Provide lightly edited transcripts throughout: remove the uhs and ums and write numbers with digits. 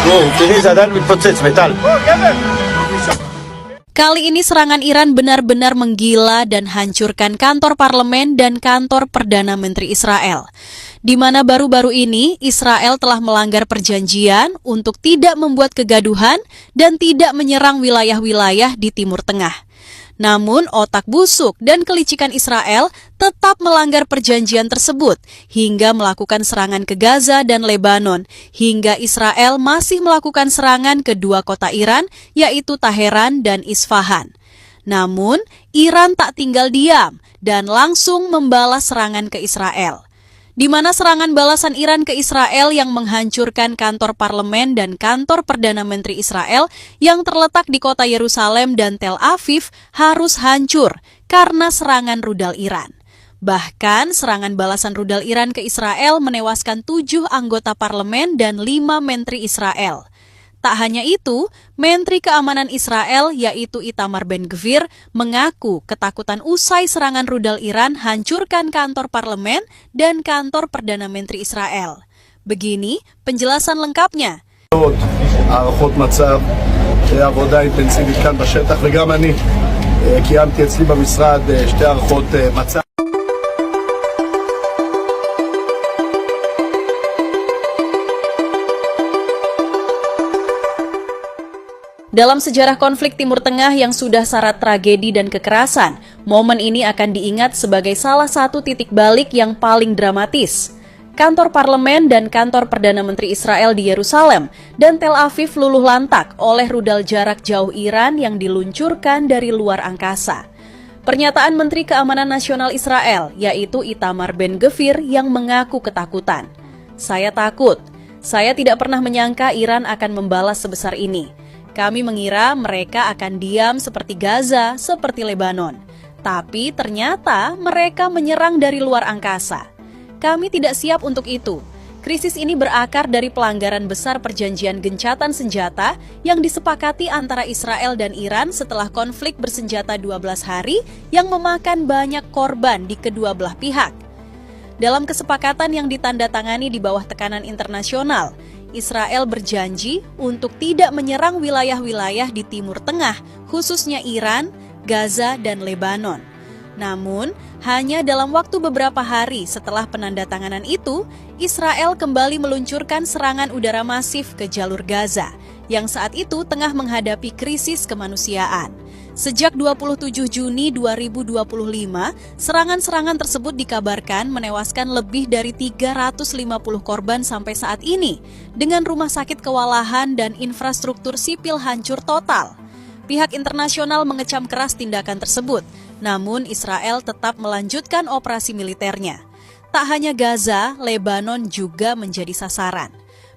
תראי, זה עדיין מתפוצץ, מיטל. Kali ini serangan Iran benar-benar menggila dan hancurkan kantor parlemen dan kantor Perdana Menteri Israel. Di mana baru-baru ini Israel telah melanggar perjanjian untuk tidak membuat kegaduhan dan tidak menyerang wilayah-wilayah di Timur Tengah. Namun otak busuk dan kelicikan Israel tetap melanggar perjanjian tersebut hingga melakukan serangan ke Gaza dan Lebanon, hingga Israel masih melakukan serangan ke dua kota Iran, yaitu Teheran dan Isfahan. Namun, Iran tak tinggal diam dan langsung membalas serangan ke Israel. Di mana serangan balasan Iran ke Israel yang menghancurkan kantor parlemen dan kantor Perdana Menteri Israel yang terletak di kota Yerusalem dan Tel Aviv harus hancur karena serangan rudal Iran. Bahkan serangan balasan rudal Iran ke Israel menewaskan 7 anggota parlemen dan 5 menteri Israel. Tak hanya itu, Menteri Keamanan Israel yaitu Itamar Ben-Gvir mengaku ketakutan usai serangan rudal Iran hancurkan kantor parlemen dan kantor Perdana Menteri Israel. Begini penjelasan lengkapnya. הערכות מצב, עבודה אינטנסיבית כאן בשטח וגם אני קיימתי אצלי במשרד שתי הערכות מצב. Dalam sejarah konflik Timur Tengah yang sudah syarat tragedi dan kekerasan, momen ini akan diingat sebagai salah satu titik balik yang paling dramatis. Kantor parlemen dan kantor Perdana Menteri Israel di Yerusalem dan Tel Aviv luluh lantak oleh rudal jarak jauh Iran yang diluncurkan dari luar angkasa. Pernyataan Menteri Keamanan Nasional Israel, yaitu Itamar Ben-Gvir yang mengaku ketakutan. Saya takut. Saya tidak pernah menyangka Iran akan membalas sebesar ini. Kami mengira mereka akan diam seperti Gaza, seperti Lebanon. Tapi ternyata mereka menyerang dari luar angkasa. Kami tidak siap untuk itu. Krisis ini berakar dari pelanggaran besar perjanjian gencatan senjata yang disepakati antara Israel dan Iran setelah konflik bersenjata 12 hari yang memakan banyak korban di kedua belah pihak. Dalam kesepakatan yang ditandatangani di bawah tekanan internasional, Israel berjanji untuk tidak menyerang wilayah-wilayah di Timur Tengah, khususnya Iran, Gaza, dan Lebanon. Namun, hanya dalam waktu beberapa hari setelah penandatanganan itu, Israel kembali meluncurkan serangan udara masif ke jalur Gaza, yang saat itu tengah menghadapi krisis kemanusiaan. Sejak 27 Juni 2025, serangan-serangan tersebut dikabarkan menewaskan lebih dari 350 korban sampai saat ini, dengan rumah sakit kewalahan dan infrastruktur sipil hancur total. Pihak internasional mengecam keras tindakan tersebut, namun Israel tetap melanjutkan operasi militernya. Tak hanya Gaza, Lebanon juga menjadi sasaran.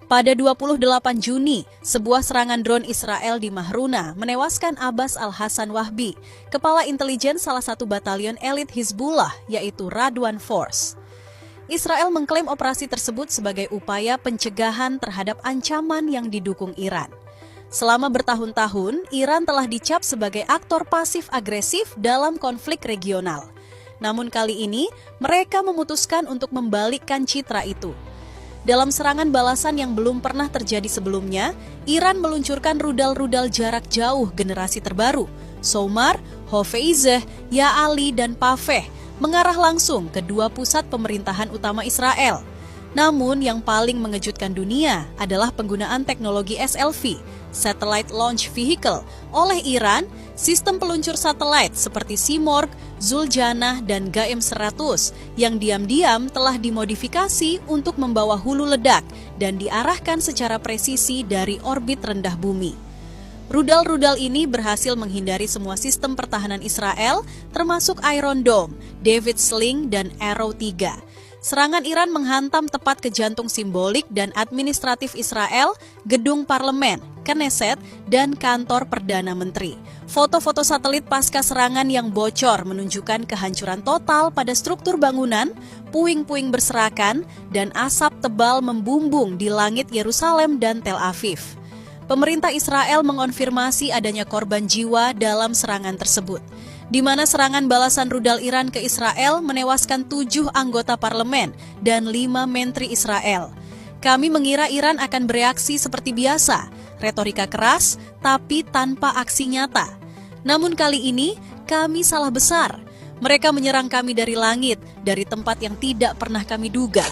Pada 28 Juni, sebuah serangan drone Israel di Mahruna menewaskan Abbas Al-Hassan Wahbi, kepala intelijen salah satu batalion elit Hizbullah, yaitu Radwan Force. Israel mengklaim operasi tersebut sebagai upaya pencegahan terhadap ancaman yang didukung Iran. Selama bertahun-tahun, Iran telah dicap sebagai aktor pasif agresif dalam konflik regional. Namun kali ini, mereka memutuskan untuk membalikkan citra itu. Dalam serangan balasan yang belum pernah terjadi sebelumnya, Iran meluncurkan rudal-rudal jarak jauh generasi terbaru, Somar, Hofeizeh, Ya'ali, dan Paveh, mengarah langsung ke dua pusat pemerintahan utama Israel. Namun yang paling mengejutkan dunia adalah penggunaan teknologi SLV, Satellite Launch Vehicle, oleh Iran, sistem peluncur satelit seperti Simorgh, Zuljanah, dan GM-100 yang diam-diam telah dimodifikasi untuk membawa hulu ledak dan diarahkan secara presisi dari orbit rendah bumi. Rudal-rudal ini berhasil menghindari semua sistem pertahanan Israel, termasuk Iron Dome, David Sling, dan Arrow 3. Serangan Iran menghantam tepat ke jantung simbolik dan administratif Israel, gedung parlemen, Knesset, dan kantor Perdana Menteri. Foto-foto satelit pasca serangan yang bocor menunjukkan kehancuran total pada struktur bangunan, puing-puing berserakan, dan asap tebal membumbung di langit Yerusalem dan Tel Aviv. Pemerintah Israel mengonfirmasi adanya korban jiwa dalam serangan tersebut, di mana serangan balasan rudal Iran ke Israel menewaskan 7 anggota parlemen dan 5 menteri Israel. Kami mengira Iran akan bereaksi seperti biasa, retorika keras tapi tanpa aksi nyata. Namun kali ini kami salah besar. Mereka menyerang kami dari langit, dari tempat yang tidak pernah kami duga.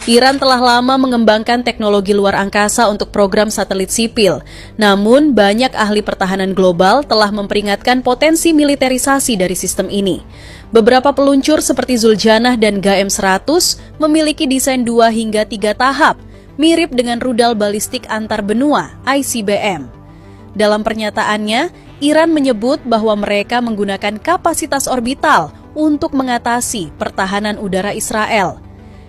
Iran telah lama mengembangkan teknologi luar angkasa untuk program satelit sipil. Namun, banyak ahli pertahanan global telah memperingatkan potensi militerisasi dari sistem ini. Beberapa peluncur seperti Zuljanah dan GM-100 memiliki desain 2 hingga 3 tahap, mirip dengan rudal balistik antar benua (ICBM). Dalam pernyataannya, Iran menyebut bahwa mereka menggunakan kapasitas orbital untuk mengatasi pertahanan udara Israel.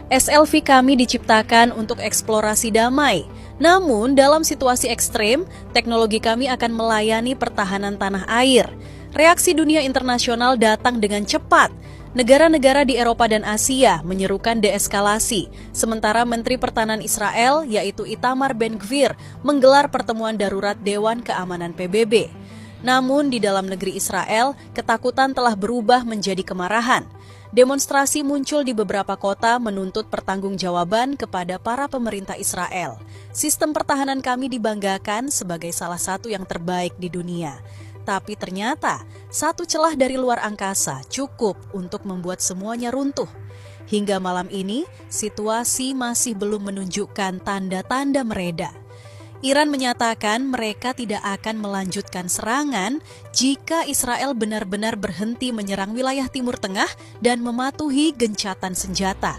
SLV kami diciptakan untuk eksplorasi damai. Namun, dalam situasi ekstrem, teknologi kami akan melayani pertahanan tanah air. Reaksi dunia internasional datang dengan cepat. Negara-negara di Eropa dan Asia menyerukan deeskalasi, sementara Menteri Pertahanan Israel, yaitu Itamar Ben-Gvir, menggelar pertemuan darurat Dewan Keamanan PBB. Namun, di dalam negeri Israel, ketakutan telah berubah menjadi kemarahan. Demonstrasi muncul di beberapa kota menuntut pertanggungjawaban kepada para pemerintah Israel. Sistem pertahanan kami dibanggakan sebagai salah satu yang terbaik di dunia. Tapi ternyata, satu celah dari luar angkasa cukup untuk membuat semuanya runtuh. Hingga malam ini, situasi masih belum menunjukkan tanda-tanda mereda. Iran menyatakan mereka tidak akan melanjutkan serangan jika Israel benar-benar berhenti menyerang wilayah Timur Tengah dan mematuhi gencatan senjata.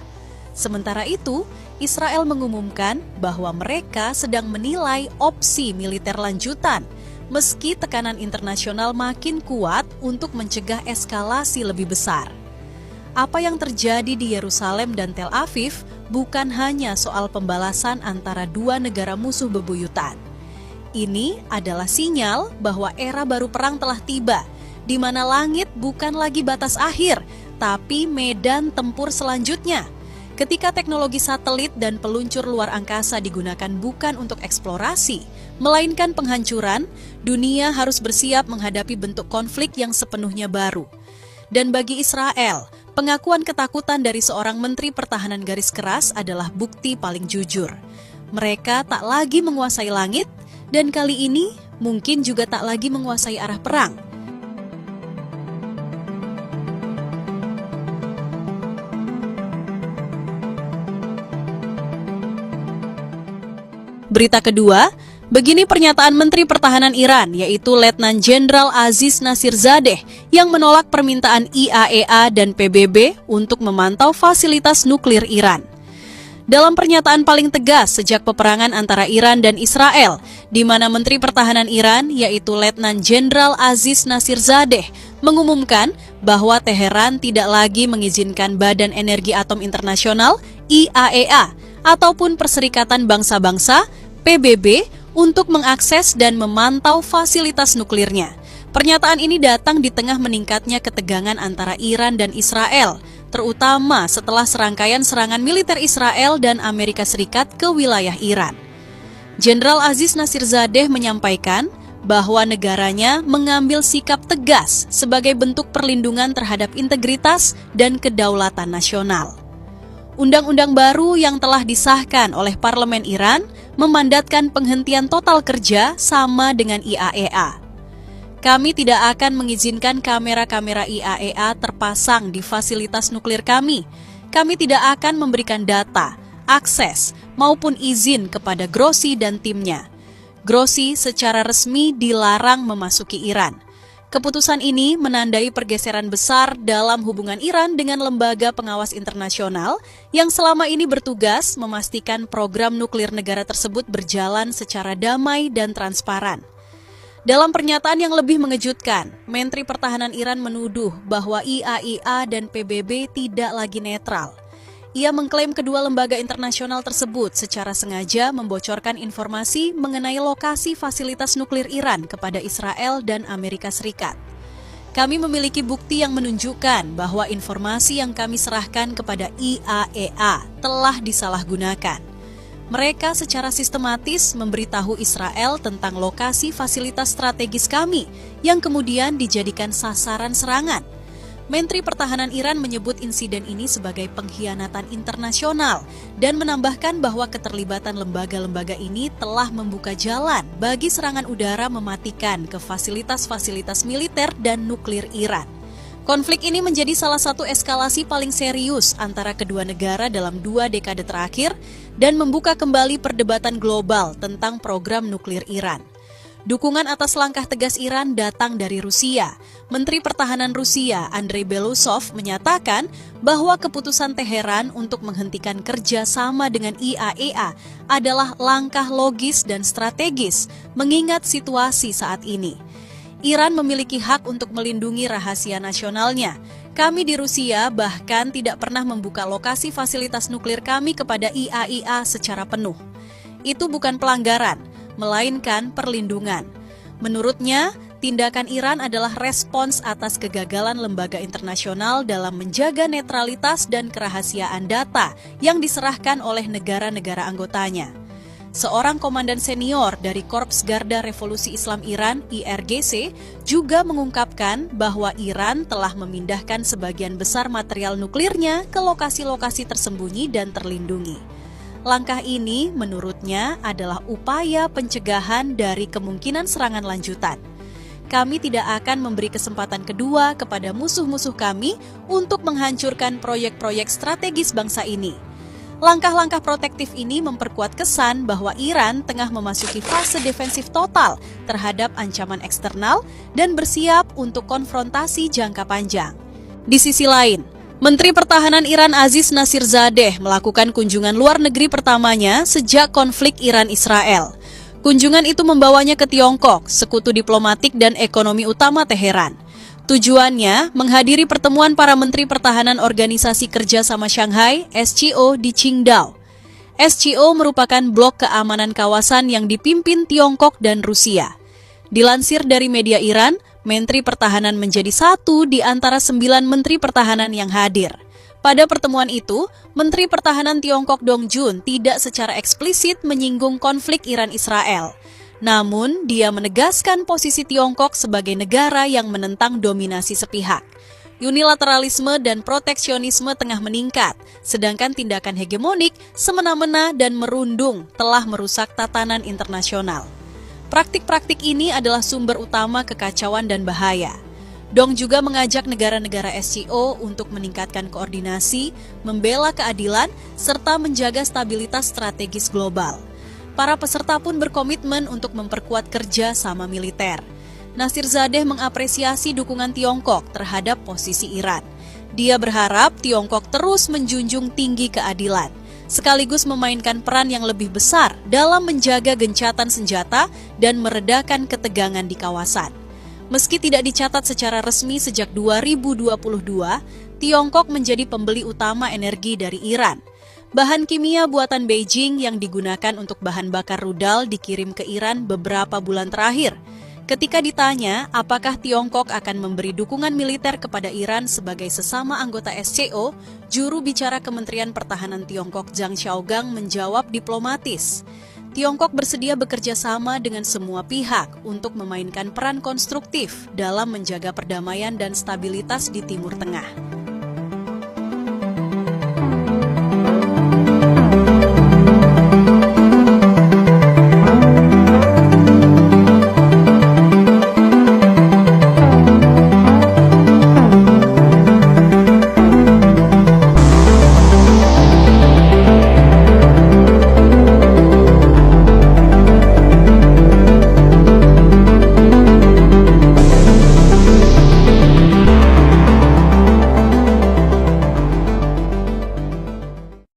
Sementara itu, Israel mengumumkan bahwa mereka sedang menilai opsi militer lanjutan, meski tekanan internasional makin kuat untuk mencegah eskalasi lebih besar. Apa yang terjadi di Yerusalem dan Tel Aviv bukan hanya soal pembalasan antara dua negara musuh bebuyutan. Ini adalah sinyal bahwa era baru perang telah tiba, di mana langit bukan lagi batas akhir, tapi medan tempur selanjutnya. Ketika teknologi satelit dan peluncur luar angkasa digunakan bukan untuk eksplorasi, melainkan penghancuran, dunia harus bersiap menghadapi bentuk konflik yang sepenuhnya baru. Dan bagi Israel, pengakuan ketakutan dari seorang menteri pertahanan garis keras adalah bukti paling jujur. Mereka tak lagi menguasai langit, dan kali ini mungkin juga tak lagi menguasai arah perang. Berita kedua, begini pernyataan Menteri Pertahanan Iran, yaitu Letnan Jenderal Aziz Nasirzadeh, yang menolak permintaan IAEA dan PBB untuk memantau fasilitas nuklir Iran. Dalam pernyataan paling tegas sejak peperangan antara Iran dan Israel, di mana Menteri Pertahanan Iran, yaitu Letnan Jenderal Aziz Nasirzadeh, mengumumkan bahwa Teheran tidak lagi mengizinkan Badan Energi Atom Internasional, IAEA, ataupun Perserikatan Bangsa-Bangsa, PBB, untuk mengakses dan memantau fasilitas nuklirnya. Pernyataan ini datang di tengah meningkatnya ketegangan antara Iran dan Israel, terutama setelah serangkaian serangan militer Israel dan Amerika Serikat ke wilayah Iran. Jenderal Aziz Nasirzadeh menyampaikan bahwa negaranya mengambil sikap tegas sebagai bentuk perlindungan terhadap integritas dan kedaulatan nasional. Undang-undang baru yang telah disahkan oleh Parlemen Iran memandatkan penghentian total kerja sama dengan IAEA. Kami tidak akan mengizinkan kamera-kamera IAEA terpasang di fasilitas nuklir kami. Kami tidak akan memberikan data, akses, maupun izin kepada Grossi dan timnya. Grossi secara resmi dilarang memasuki Iran. Keputusan ini menandai pergeseran besar dalam hubungan Iran dengan lembaga pengawas internasional yang selama ini bertugas memastikan program nuklir negara tersebut berjalan secara damai dan transparan. Dalam pernyataan yang lebih mengejutkan, Menteri Pertahanan Iran menuduh bahwa IAEA dan PBB tidak lagi netral. Ia mengklaim kedua lembaga internasional tersebut secara sengaja membocorkan informasi mengenai lokasi fasilitas nuklir Iran kepada Israel dan Amerika Serikat. Kami memiliki bukti yang menunjukkan bahwa informasi yang kami serahkan kepada IAEA telah disalahgunakan. Mereka secara sistematis memberitahu Israel tentang lokasi fasilitas strategis kami yang kemudian dijadikan sasaran serangan. Menteri Pertahanan Iran menyebut insiden ini sebagai pengkhianatan internasional dan menambahkan bahwa keterlibatan lembaga-lembaga ini telah membuka jalan bagi serangan udara mematikan ke fasilitas-fasilitas militer dan nuklir Iran. Konflik ini menjadi salah satu eskalasi paling serius antara kedua negara dalam 2 dekade terakhir dan membuka kembali perdebatan global tentang program nuklir Iran. Dukungan atas langkah tegas Iran datang dari Rusia. Menteri Pertahanan Rusia, Andrei Belousov, menyatakan bahwa keputusan Teheran untuk menghentikan kerja sama dengan IAEA adalah langkah logis dan strategis, mengingat situasi saat ini. Iran memiliki hak untuk melindungi rahasia nasionalnya. Kami di Rusia bahkan tidak pernah membuka lokasi fasilitas nuklir kami kepada IAEA secara penuh. Itu bukan pelanggaran, melainkan perlindungan. Menurutnya, tindakan Iran adalah respons atas kegagalan lembaga internasional dalam menjaga netralitas dan kerahasiaan data yang diserahkan oleh negara-negara anggotanya. Seorang komandan senior dari Korps Garda Revolusi Islam Iran, IRGC, juga mengungkapkan bahwa Iran telah memindahkan sebagian besar material nuklirnya ke lokasi-lokasi tersembunyi dan terlindungi. Langkah ini menurutnya adalah upaya pencegahan dari kemungkinan serangan lanjutan. Kami tidak akan memberi kesempatan kedua kepada musuh-musuh kami untuk menghancurkan proyek-proyek strategis bangsa ini. Langkah-langkah protektif ini memperkuat kesan bahwa Iran tengah memasuki fase defensif total terhadap ancaman eksternal dan bersiap untuk konfrontasi jangka panjang. Di sisi lain, Menteri Pertahanan Iran Aziz Nasirzadeh melakukan kunjungan luar negeri pertamanya sejak konflik Iran-Israel. Kunjungan itu membawanya ke Tiongkok, sekutu diplomatik dan ekonomi utama Teheran. Tujuannya menghadiri pertemuan para Menteri Pertahanan Organisasi Kerjasama Shanghai, SCO, di Qingdao. SCO merupakan blok keamanan kawasan yang dipimpin Tiongkok dan Rusia. Dilansir dari media Iran, Menteri Pertahanan menjadi satu di antara 9 Menteri Pertahanan yang hadir. Pada pertemuan itu, Menteri Pertahanan Tiongkok Dong Jun tidak secara eksplisit menyinggung konflik Iran-Israel. Namun, dia menegaskan posisi Tiongkok sebagai negara yang menentang dominasi sepihak. Unilateralisme dan proteksionisme tengah meningkat, sedangkan tindakan hegemonik semena-mena dan merundung telah merusak tatanan internasional. Praktik-praktik ini adalah sumber utama kekacauan dan bahaya. Dong juga mengajak negara-negara SCO untuk meningkatkan koordinasi, membela keadilan, serta menjaga stabilitas strategis global. Para peserta pun berkomitmen untuk memperkuat kerja sama militer. Nasirzadeh mengapresiasi dukungan Tiongkok terhadap posisi Iran. Dia berharap Tiongkok terus menjunjung tinggi keadilan, sekaligus memainkan peran yang lebih besar dalam menjaga gencatan senjata dan meredakan ketegangan di kawasan. Meski tidak dicatat secara resmi sejak 2022, Tiongkok menjadi pembeli utama energi dari Iran. Bahan kimia buatan Beijing yang digunakan untuk bahan bakar rudal dikirim ke Iran beberapa bulan terakhir. Ketika ditanya apakah Tiongkok akan memberi dukungan militer kepada Iran sebagai sesama anggota SCO, juru bicara Kementerian Pertahanan Tiongkok Zhang Xiaogang menjawab diplomatis. Tiongkok bersedia bekerja sama dengan semua pihak untuk memainkan peran konstruktif dalam menjaga perdamaian dan stabilitas di Timur Tengah.